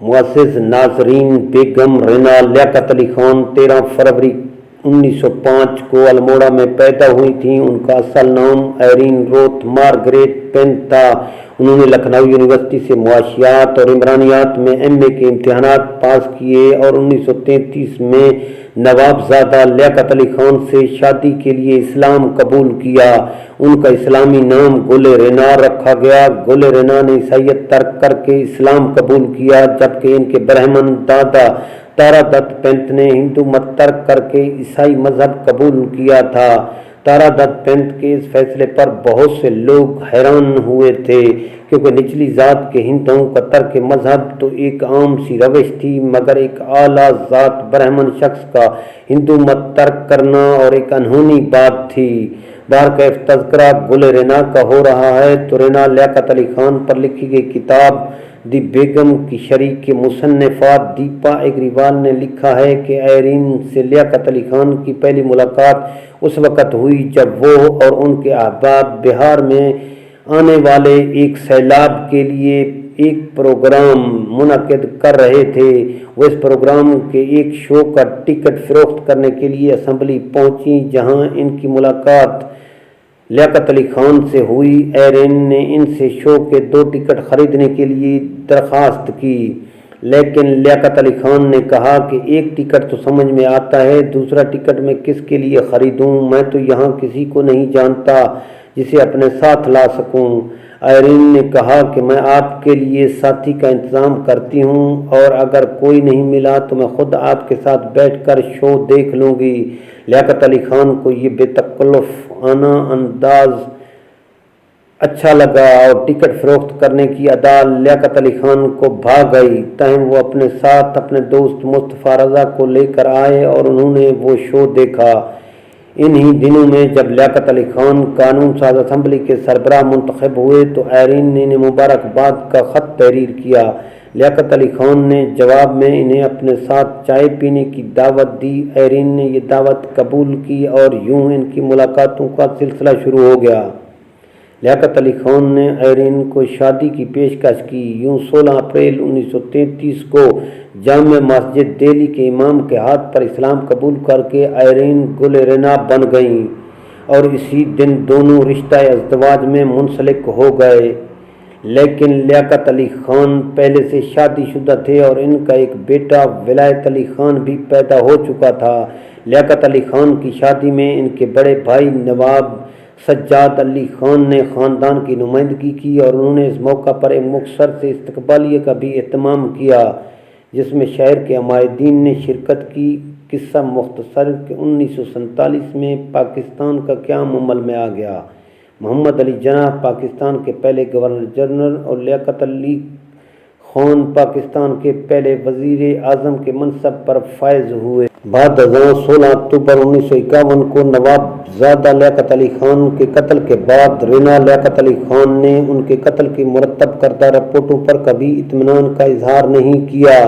मुअज़्ज़िज़ नाज़रीन, बेगम रेना लियाकत अली खान 13 फरवरी 1905 को अल्मोड़ा में पैदा हुई थीं। उनका असल नाम आयरीन रोथ मार्गरेट पेन था। उन्होंने लखनऊ यूनिवर्सिटी से मुआशियात और इमरानियात में एमए के इम्तिहानात पास किए और 1933 में नवाबजादा लियाकत अली खान से शादी के लिए इस्लाम कबूल किया। उनका इस्लामी नाम गुल रेना रखा गया। गुल रेना ने ईसाईयत तर्क करके इस्लाम कबूल किया, जबकि इनके ब्राह्मण दादा तारा दत्त पेंत ने हिंदू मत तर्क करके ईसाई मजहब कबूल किया था। तारा दत्त पेंत के इस फैसले पर बहुत से लोग हैरान हुए थे, क्योंकि निचली जात के हिंदुओं का तर्क मजहब तो एक आम सी रविश थी, मगर एक आला जात ब्राह्मण शख्स का हिंदू मत तर्क करना और एक अनहोनी बात थी। बारकैफ तज़किरा गुल रेना का हो रहा है तो रेना लियाकत अली खान पर लिखी गई किताब दी बेगम की शरीक के मुसन्निफा दीपा एग्रीवाल ने लिखा है कि आयरीन से लियाकत अली खान की पहली मुलाकात उस वक़्त हुई जब वो और उनके अहबाब बिहार में आने वाले एक सैलाब के लिए एक प्रोग्राम मुनक़िद कर रहे थे। वो इस प्रोग्राम के एक शो का टिकट फ़रोख्त करने के लिए असम्बली पहुंची, जहां इनकी मुलाकात लियाकत अली खान से हुई। आयरीन ने इनसे शो के 2 टिकट खरीदने के लिए दरख्वास्त की, लेकिन लियाकत अली खान ने कहा कि एक टिकट तो समझ में आता है, दूसरा टिकट मैं किसके लिए ख़रीदूं? मैं तो यहाँ किसी को नहीं जानता जिसे अपने साथ ला सकूं। आयरीन ने कहा कि मैं आपके लिए साथी का इंतज़ाम करती हूँ, और अगर कोई नहीं मिला तो मैं खुद आपके साथ बैठकर शो देख लूँगी। लियाकत अली खान को ये बेतकल्लुफ़ आना अंदाज अच्छा लगा और टिकट फ़रोख्त करने की अदा लियाकत अली खान को भा गई। तहम वो अपने साथ अपने दोस्त मुस्तफ़ा रज़ा को लेकर आए और उन्होंने वो शो देखा। इन्हीं दिनों में जब लियाकत अली खान कानून साज असम्बली के सरबराह मुंतखब हुए तो आयरीन ने इन्हें मुबारकबाद का ख़त तहरीर किया। लियाकत अली खान ने जवाब में इन्हें अपने साथ चाय पीने की दावत दी। आयरीन ने यह दावत कबूल की और यूं इनकी मुलाकातों का सिलसिला शुरू हो गया। लियाकत अली खान ने आयरीन को शादी की पेशकश की। यूं 16 अप्रैल 1933 को जामिया मस्जिद दिल्ली के इमाम के हाथ पर इस्लाम कबूल करके आयरीन गुल रेना बन गईं और इसी दिन दोनों रिश्ता अज़दवाज में मुंसलिक हो गए। लेकिन लियाकत अली खान पहले से शादीशुदा थे और इनका एक बेटा विलायत अली खान भी पैदा हो चुका था। लियाकत अली खान की शादी में इनके बड़े भाई नवाब सज्जाद अली खान ने ख़ानदान की नुमाइंदगी की और उन्होंने इस मौका पर एक मुख्तसर से इस्तकबालिया का भी एहतमाम किया, जिसमें शहर के अमायदीन ने शिरकत की। किस्सा मुख्तसर के 1947 में पाकिस्तान का क़याम अमल में आ गया। मोहम्मद अली जिन्नाह पाकिस्तान के पहले गवर्नर जनरल और लियाकत अली खान पाकिस्तान के पहले वज़ीर आज़म के मनसब पर फायज हुए। बाद 16 अक्टूबर 1951 को नवाबजादा लियाकत अली खान के कत्ल के बाद रेना लियाकत अली खान ने उनके कत्ल की मुरतब करदा रिपोर्टों पर कभी इत्मीनान का इजहार नहीं किया।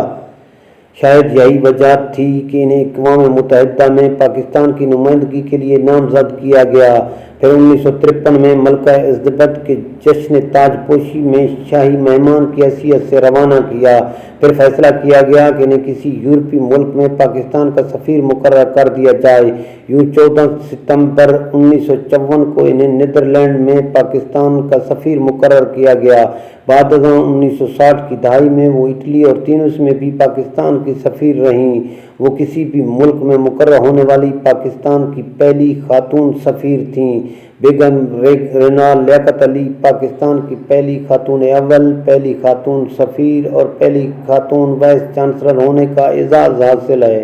शायद यही वजह थी कि इन्हें अक़वाम मुत्तहिदा में पाकिस्तान की नुमाइंदगी के लिए नामजद किया गया। फिर 1953 में मलका इज़्ज़त के जश्न ताजपोशी में शाही मेहमान की हैसियत से रवाना किया। फिर फैसला किया गया कि इन्हें किसी यूरोपीय मुल्क में पाकिस्तान का सफ़ीर मुकर्रर कर दिया जाए। यूँ 14 सितंबर 1954 को इन्हें नीदरलैंड में पाकिस्तान का सफ़ीर मुकर्रर किया गया। बाद 1960 की दहाई में वो इटली और तुनीस में भी पाकिस्तान की सफ़ीर रहीं। वो किसी भी मुल्क में मुकर्रर होने वाली पाकिस्तान की पहली खातून सफ़ीर थीं। बेगम रेना लियाकत अली पाकिस्तान की पहली खातून अव्वल, पहली खातून सफ़ीर और पहली खातून वाइस चांसलर होने का एजाज़ हासिल है।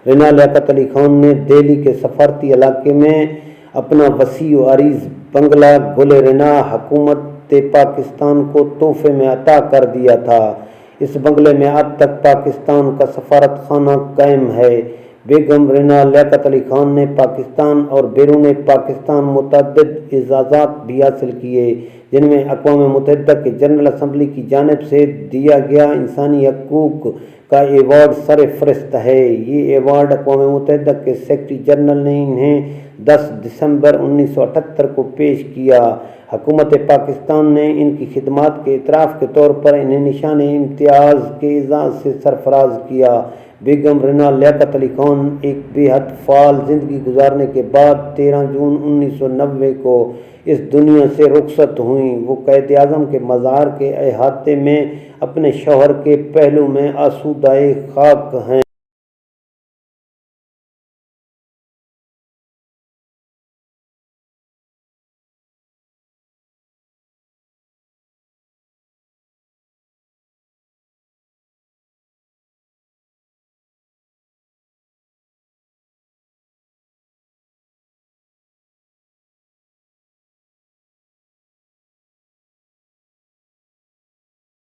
रेना लियाकत अली खान ने दिल्ली के सफारती इलाके में अपना वसी व अरीज़ बंगला गुल रेना हुकूमत पाकिस्तान को तोहफे में अता कर दिया था। इस बंगले में अब तक पाकिस्तान का सफारत खाना कायम है। बेगम रेना लियाकत अली खान ने पाकिस्तान और बैरून पाकिस्तान मुतअद्दिद एजाज़ात भी हासिल किए, जिनमें अक़वाम मुत्तहिदा के जनरल असम्बली की जानिब से दिया गया इंसानी हकूक़ का एवार्ड सर फ़हरिस्त है। ये एवार्ड अक़वाम मुत्तहिदा के सेक्रेटरी जनरल ने इन्हें 10 दिसंबर 1978 को पेश किया। حکومت پاکستان نے ان کی خدمات کے اعتراف کے طور پر انہیں نشان امتیاز کے اعزاز سے سرفراز کیا۔ بیگم رینا لیاقت علی خان ایک بے حد فعال زندگی گزارنے کے بعد 13 جون 1990 کو اس دنیا سے رخصت ہوئیں۔ وہ قائد اعظم کے مزار کے احاطے میں اپنے شوہر کے پہلو میں آسودۂ خاک ہیں۔